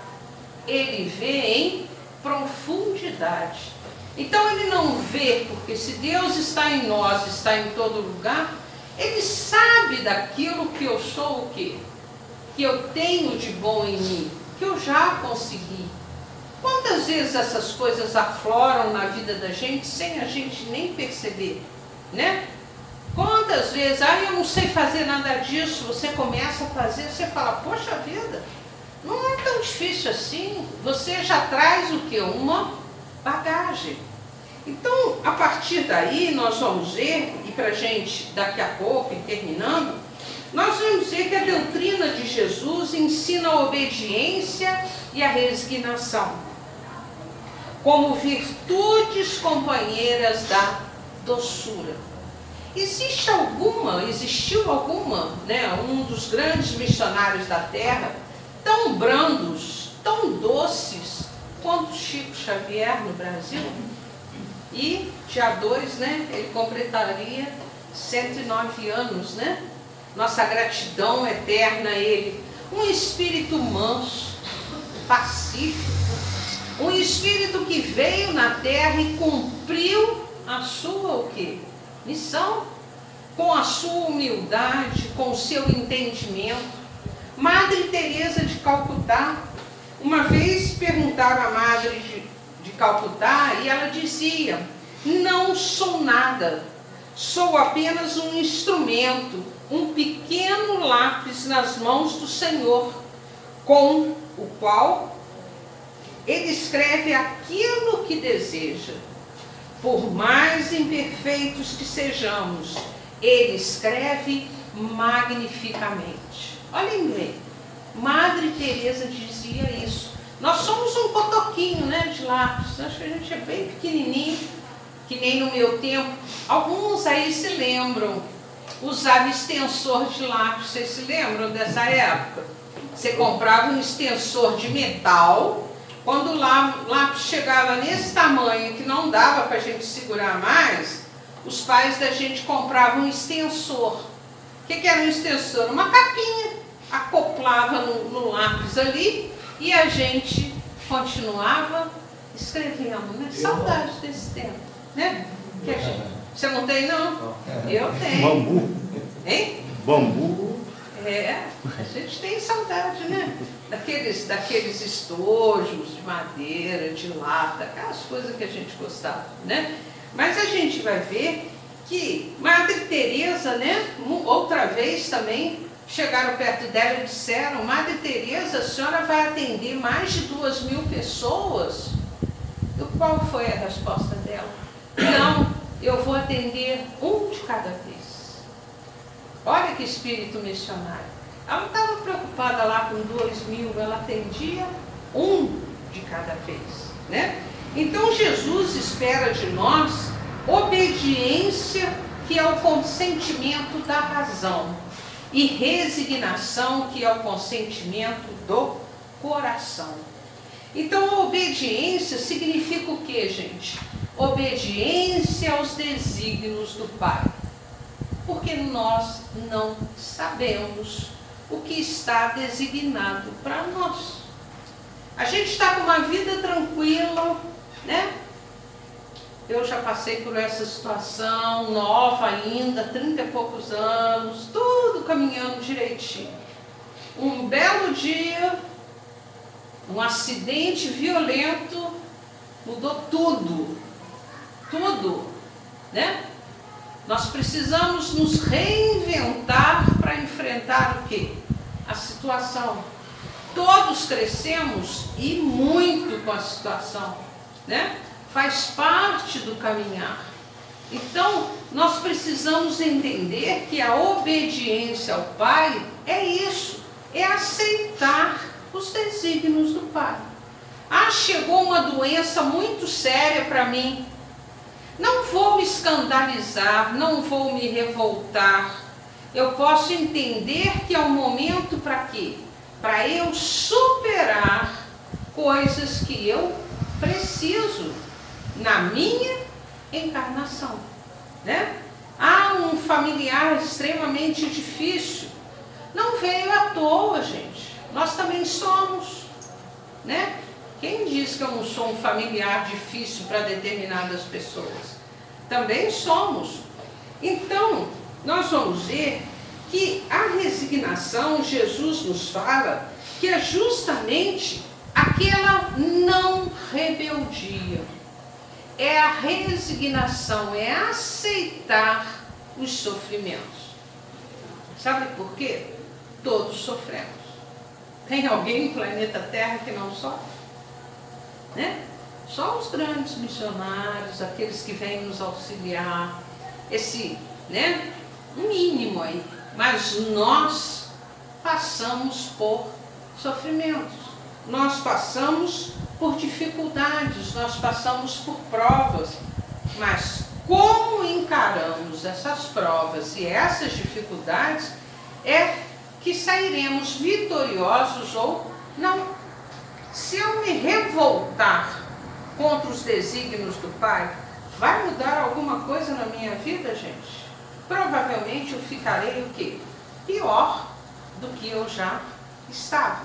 Ele vê em profundidade. Então ele não vê, porque se Deus está em nós, está em todo lugar, ele sabe daquilo que eu sou o quê? Que eu tenho de bom em mim, que eu já consegui. Quantas vezes essas coisas afloram na vida da gente sem a gente nem perceber, né? Quantas vezes, eu não sei fazer nada disso, você começa a fazer, você fala, poxa vida, não é tão difícil assim, você já traz o quê? Uma bagagem. Então, a partir daí, nós vamos ver, e para a gente, daqui a pouco, e terminando, nós vamos ver que a doutrina de Jesus ensina a obediência e a resignação, como virtudes companheiras da doçura. Existiu alguma, né, um dos grandes missionários da Terra, tão brandos, tão doces quanto Chico Xavier no Brasil. E dia 2, né, ele completaria 109 anos, né? Nossa gratidão eterna a ele. Um espírito manso, pacífico, um espírito que veio na terra e cumpriu a sua o quê? Missão, com a sua humildade, com o seu entendimento. Madre Teresa de Calcutá, uma vez perguntaram à Madre de Calcutá e ela dizia: não sou nada, sou apenas um instrumento, um pequeno lápis nas mãos do Senhor, com o qual Ele escreve aquilo que deseja. Por mais imperfeitos que sejamos, Ele escreve magnificamente. Olhem bem, Madre Teresa dizia isso. Nós somos um cotoquinho, né, de lápis. Acho que a gente é bem pequenininho, que nem no meu tempo. Alguns aí se lembram, usava extensor de lápis. Vocês se lembram dessa época? Você comprava um extensor de metal. Quando o lápis chegava nesse tamanho que não dava para a gente segurar mais, os pais da gente compravam um extensor. O que era um extensor? Uma capinha. Acoplava no lápis ali e a gente continuava escrevendo, né? Saudade desse tempo, né? Que a gente... Você não tem, não? Eu tenho. Bambu. Hein? Bambu. É, a gente tem saudade, né? Daqueles estojos de madeira, de lata, aquelas coisas que a gente gostava, né? Mas a gente vai ver que Madre Teresa, né? Outra vez também chegaram perto dela e disseram: Madre Teresa, a senhora vai atender mais de 2.000 pessoas? E qual foi a resposta dela? Não, eu vou atender um de cada vez. Olha que espírito missionário. Ela não estava preocupada lá com 2.000, ela atendia um de cada vez, né? Então Jesus espera de nós obediência, que é o consentimento da razão, e resignação, que é o consentimento do coração. Então a obediência significa o que, gente? Obediência aos desígnios do Pai. Porque nós não sabemos o que está designado para nós. A gente está com uma vida tranquila, né? Eu já passei por essa situação, nova ainda, 30 e poucos anos, tudo caminhando direitinho. Um belo dia, um acidente violento mudou tudo, né? Nós precisamos nos reinventar para enfrentar o quê? A situação. Todos crescemos e muito com a situação, né? Faz parte do caminhar. Então, nós precisamos entender que a obediência ao Pai é isso, é aceitar os desígnios do Pai. Ah, chegou uma doença muito séria para mim. Não vou me escandalizar, não vou me revoltar. Eu posso entender que é um momento para quê? Para eu superar coisas que eu preciso na minha encarnação, né? Ah, um familiar extremamente difícil. Não veio à toa, gente. Nós também somos, né? Quem diz que eu não sou um familiar difícil para determinadas pessoas? Também somos. Então, nós vamos ver que a resignação, Jesus nos fala, que é justamente aquela não rebeldia. É a resignação, é aceitar os sofrimentos. Sabe por quê? Todos sofremos. Tem alguém no planeta Terra que não sofre? Né? Só os grandes missionários, aqueles que vêm nos auxiliar, esse, né, mínimo aí. Mas nós passamos por sofrimentos, nós passamos por dificuldades, nós passamos por provas. Mas como encaramos essas provas e essas dificuldades é que sairemos vitoriosos ou não. Se eu me revoltar contra os desígnios do Pai, vai mudar alguma coisa na minha vida, gente? Provavelmente eu ficarei o quê? Pior do que eu já estava.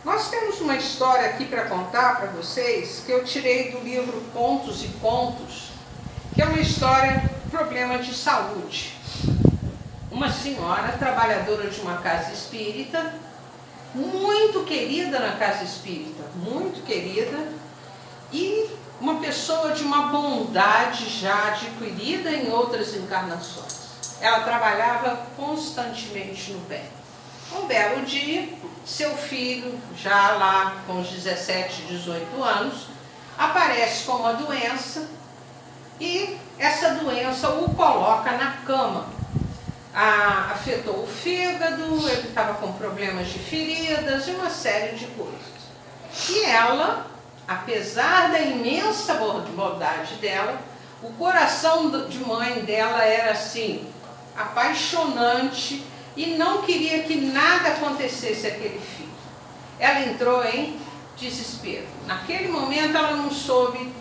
Nós temos uma história aqui para contar para vocês, que eu tirei do livro Contos e Contos, que é uma história, problema de saúde. Uma senhora, trabalhadora de uma casa espírita, muito querida na casa espírita, muito querida, e uma pessoa de uma bondade já adquirida em outras encarnações. Ela trabalhava constantemente no bem. Um belo dia, seu filho, já lá com os 17, 18 anos, aparece com uma doença e essa doença o coloca na cama. Afetou o fígado, ele estava com problemas de feridas e uma série de coisas. E ela, apesar da imensa bondade dela, o coração de mãe dela era assim, apaixonante, e não queria que nada acontecesse àquele filho. Ela entrou em desespero. Naquele momento ela não soube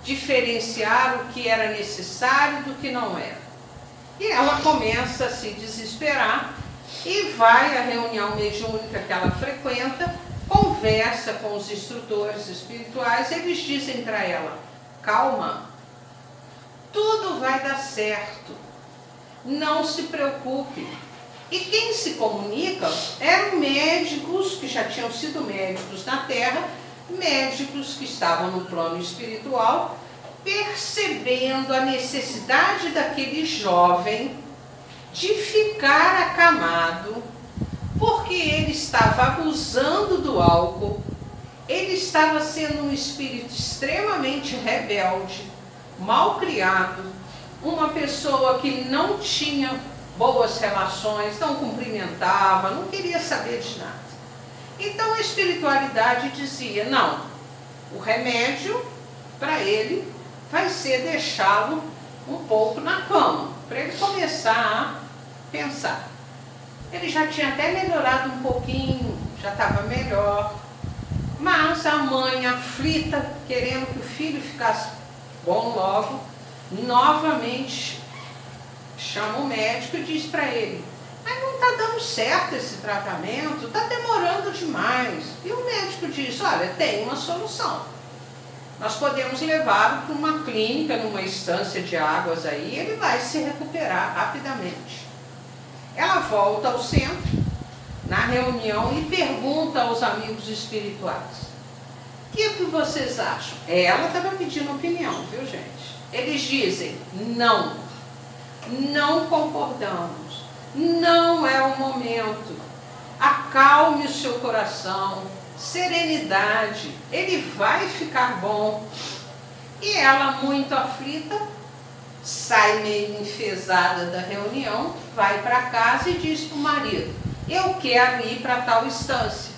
diferenciar o que era necessário do que não era. E ela começa a se desesperar e vai à reunião mediúnica que ela frequenta, conversa com os instrutores espirituais, eles dizem para ela, calma, tudo vai dar certo, não se preocupe. E quem se comunica eram médicos que já tinham sido médicos na Terra, médicos que estavam no plano espiritual, percebendo a necessidade daquele jovem de ficar acamado, porque ele estava abusando do álcool, ele estava sendo um espírito extremamente rebelde, mal criado, uma pessoa que não tinha boas relações, não cumprimentava, não queria saber de nada. Então a espiritualidade dizia, não, o remédio para ele vai ser deixá-lo um pouco na cama, para ele começar a pensar. Ele já tinha até melhorado um pouquinho, já estava melhor, mas a mãe aflita, querendo que o filho ficasse bom logo, novamente chama o médico e diz para ele, mas não está dando certo esse tratamento, está demorando demais. E o médico diz, olha, tem uma solução. Nós podemos levá-lo para uma clínica, numa estância de águas aí, ele vai se recuperar rapidamente. Ela volta ao centro, na reunião, e pergunta aos amigos espirituais, o que vocês acham? Ela estava pedindo opinião, viu, gente? Eles dizem, não concordamos, não é o momento, acalme o seu coração, serenidade, ele vai ficar bom. E ela, muito aflita, sai meio enfesada da reunião, vai para casa e diz para o marido, eu quero ir para tal instância.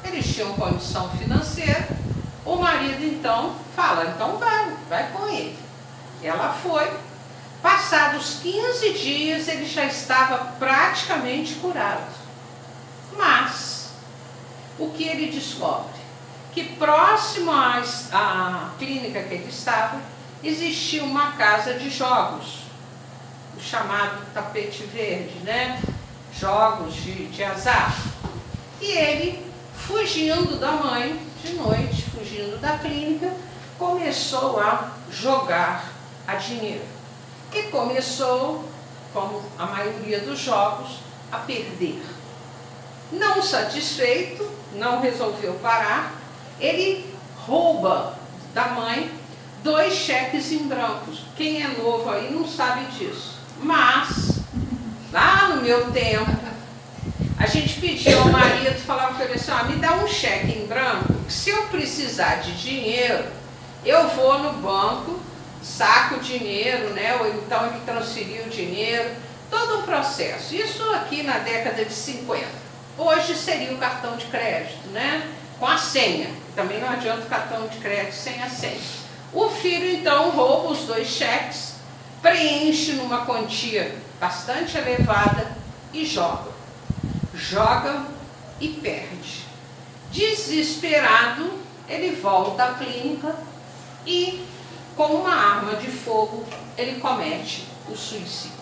Eles tinham condição financeira, o marido então fala, então vai com ele. Ela foi, passados 15 dias ele já estava praticamente curado. Mas o que ele descobre? Que próximo à clínica que ele estava, existia uma casa de jogos, o chamado tapete verde, né? Jogos de azar. E ele, fugindo da mãe, de noite, fugindo da clínica, começou a jogar a dinheiro. E começou, como a maioria dos jogos, a perder. Não satisfeito, não resolveu parar, ele rouba da mãe 2 cheques em brancos. Quem é novo aí não sabe disso. Mas, lá no meu tempo, a gente pedia ao marido, falava para ele assim, me dá um cheque em branco, que se eu precisar de dinheiro, eu vou no banco, saco o dinheiro, né? Ou então ele transferiu o dinheiro, todo um processo. Isso aqui na década de 50. Hoje seria o cartão de crédito, né? Com a senha. Também não adianta o cartão de crédito sem a senha. O filho então rouba os 2 cheques, preenche numa quantia bastante elevada e joga. Joga e perde. Desesperado, ele volta à clínica e, com uma arma de fogo, ele comete o suicídio.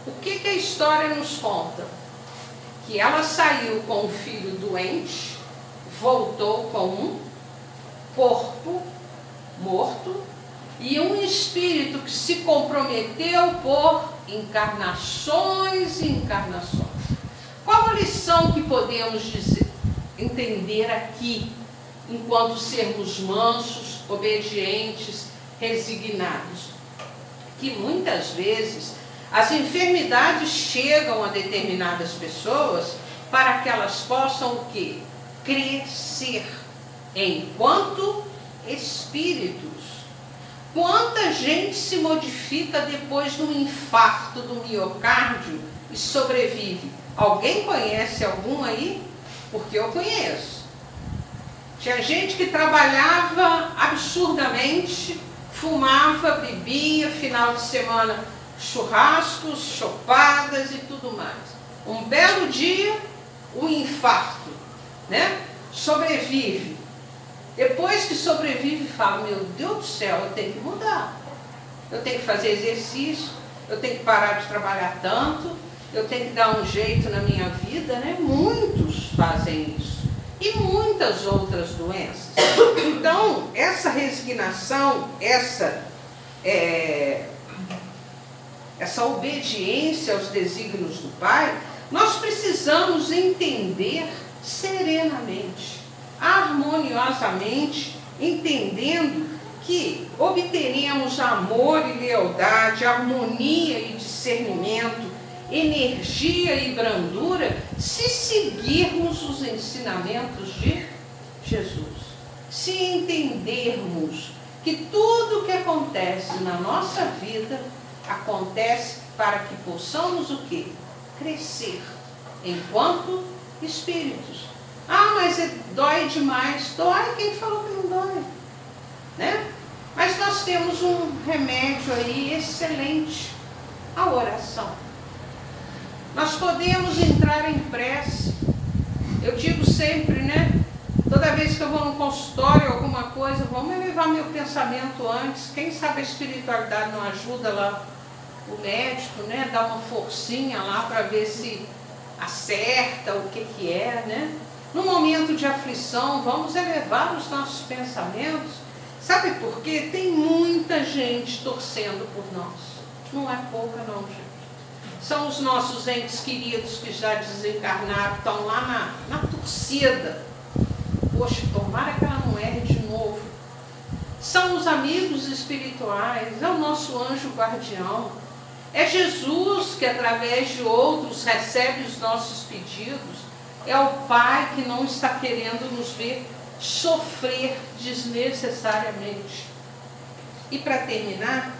O que a história nos conta? Que ela saiu com o filho doente, voltou com um corpo morto e um espírito que se comprometeu por encarnações e encarnações. Qual a lição que podemos entender aqui, enquanto sermos mansos, obedientes, resignados? Que muitas vezes as enfermidades chegam a determinadas pessoas para que elas possam o quê? Crescer enquanto espíritos. Quanta gente se modifica depois do infarto do miocárdio e sobrevive? Alguém conhece algum aí? Porque eu conheço. Tinha gente que trabalhava absurdamente, fumava, bebia, final de semana churrascos, chopadas e tudo mais. Um belo dia, um infarto, né? Sobrevive. Depois que sobrevive, fala, meu Deus do céu, eu tenho que mudar. Eu tenho que fazer exercício, eu tenho que parar de trabalhar tanto, eu tenho que dar um jeito na minha vida, né? Muitos fazem isso. E muitas outras doenças. Então, essa resignação, essa obediência aos desígnios do Pai, nós precisamos entender serenamente, harmoniosamente, entendendo que obteremos amor e lealdade, harmonia e discernimento, energia e brandura, se seguirmos os ensinamentos de Jesus. Se entendermos que tudo que acontece na nossa vida acontece para que possamos o quê? Crescer enquanto espíritos. Ah, mas dói demais. Dói? Quem falou que não dói? Né? Mas nós temos um remédio aí excelente, a oração. Nós podemos entrar em prece. Eu digo sempre, né? Toda vez que eu vou no consultório, alguma coisa, vamos elevar meu pensamento antes. Quem sabe a espiritualidade não ajuda lá o médico, né? Dá uma forcinha lá para ver se acerta o que é, né? No momento de aflição, vamos elevar os nossos pensamentos. Sabe por quê? Tem muita gente torcendo por nós. Não é pouca não, gente. São os nossos entes queridos que já desencarnaram, estão lá na torcida. Poxa, tomara que ela não erre de novo. São os amigos espirituais, é o nosso anjo guardião. É Jesus que, através de outros, recebe os nossos pedidos. É o Pai que não está querendo nos ver sofrer desnecessariamente. E para terminar,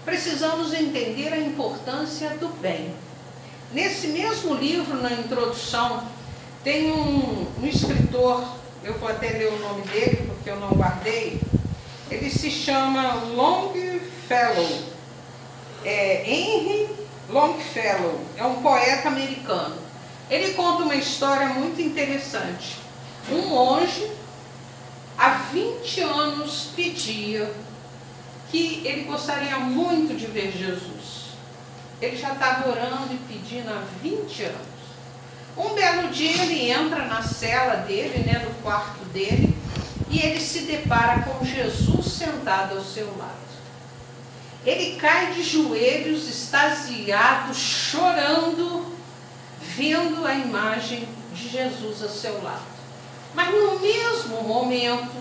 precisamos entender a importância do bem. Nesse mesmo livro, na introdução, tem um escritor, eu vou até ler o nome dele, porque eu não guardei. Ele se chama Longfellow. Henry Longfellow, é um poeta americano. Ele conta uma história muito interessante. Um monge, há 20 anos, pedia que ele gostaria muito de ver Jesus. Ele já estava orando e pedindo há 20 anos. Um belo dia ele entra na cela dele, né, no quarto dele, e ele se depara com Jesus sentado ao seu lado. Ele cai de joelhos, extasiado, chorando, vendo a imagem de Jesus ao seu lado. Mas no mesmo momento,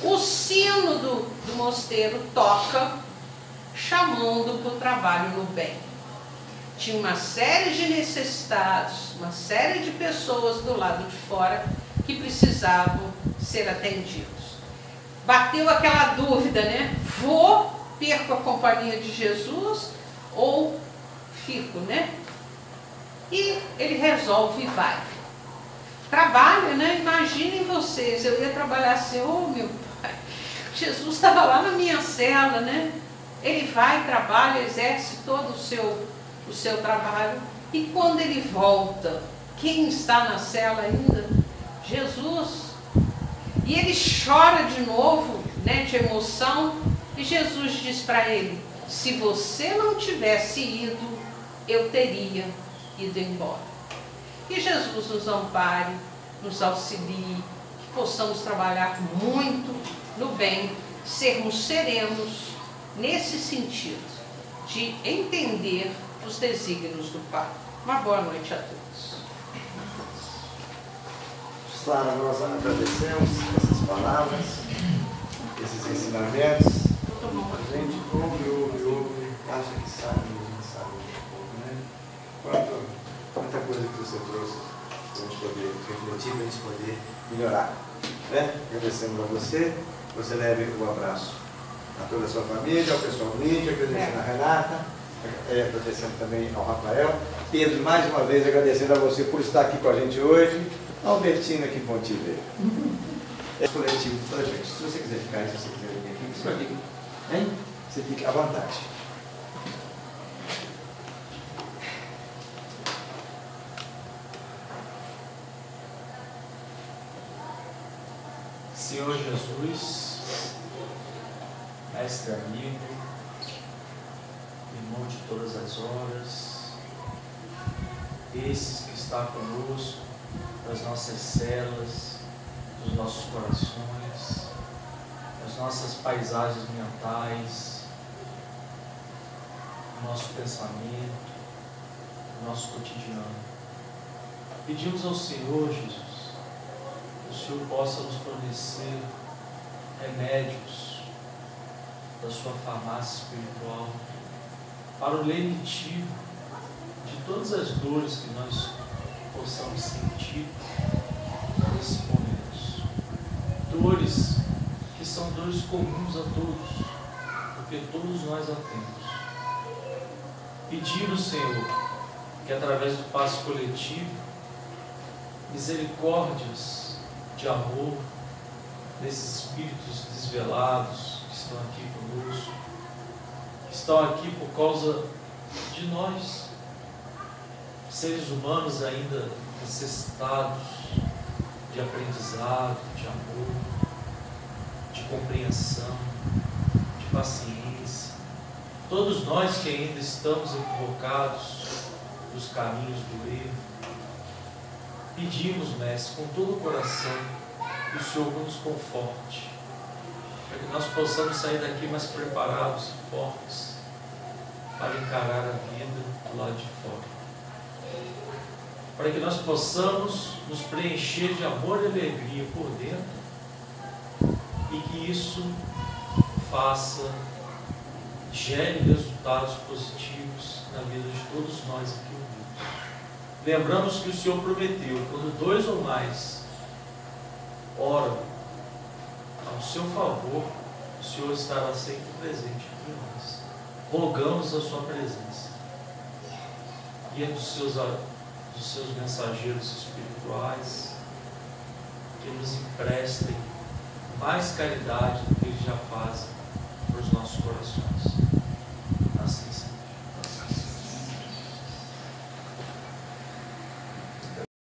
o sino do mosteiro toca, chamando para o trabalho no bem. Tinha uma série de necessitados, uma série de pessoas do lado de fora que precisavam ser atendidos. Bateu aquela dúvida, né? Perco a companhia de Jesus ou fico, né? E ele resolve e vai. Trabalha, né? Imaginem vocês, eu ia trabalhar assim, oh meu Pai, Jesus estava lá na minha cela, né? Ele vai, trabalha, exerce todo o seu trabalho, e quando ele volta, quem está na cela ainda? Jesus. E ele chora de novo, né, de emoção, e Jesus diz para ele: se você não tivesse ido, eu teria ido embora. Que Jesus nos ampare, nos auxilie, que possamos trabalhar muito no bem, sermos serenos nesse sentido, de entender os desígnios do Pai. Uma boa noite a todos. Sara, nós agradecemos essas palavras, esses ensinamentos. A gente ouve, acha que sabe, a gente sabe um pouco, né? Quanta coisa que você trouxe para a gente poder refletir, para a gente poder melhorar. Né? Agradecemos a você, você leve o abraço a toda a sua família, ao pessoal do Lídia, agradecendo a Renata, agradecendo também ao Rafael. Pedro, mais uma vez agradecendo a você por estar aqui com a gente hoje. Albertina, que bom te ver. É coletivo de toda a gente. Se você quiser ficar aí, se você quiser vir aqui, você vai vir. Hein? Você fica à vontade. Senhor Jesus, mestre amigo, irmão de todas as horas, esses que está conosco, das nossas células, dos nossos corações, das nossas paisagens mentais, do nosso pensamento, do nosso cotidiano. Pedimos ao Senhor, Jesus, que o Senhor possa nos fornecer remédios da sua farmácia espiritual para o lenitivo de todas as dores que nós possamos sentir nesses momentos. Dores que são dores comuns a todos, porque todos nós a temos. Pedimos, Senhor, que através do passo coletivo, misericórdias de amor desses espíritos desvelados que estão aqui conosco, que estão aqui por causa de nós, seres humanos ainda necessitados de aprendizado, de amor, de compreensão, de paciência. Todos nós que ainda estamos equivocados dos caminhos do erro, pedimos, Mestre, com todo o coração, que o Senhor nos conforte, para que nós possamos sair daqui mais preparados e fortes para encarar a vida do lado de fora. Para que nós possamos nos preencher de amor e alegria por dentro e que isso gere resultados positivos na vida de todos nós aqui unidos. Lembramos que o Senhor prometeu, quando 2 ou mais oram ao seu favor, o Senhor estará sempre presente entre nós. Rogamos a sua presença. Guia dos seus mensageiros espirituais, que nos emprestem mais caridade do que eles já fazem para os nossos corações.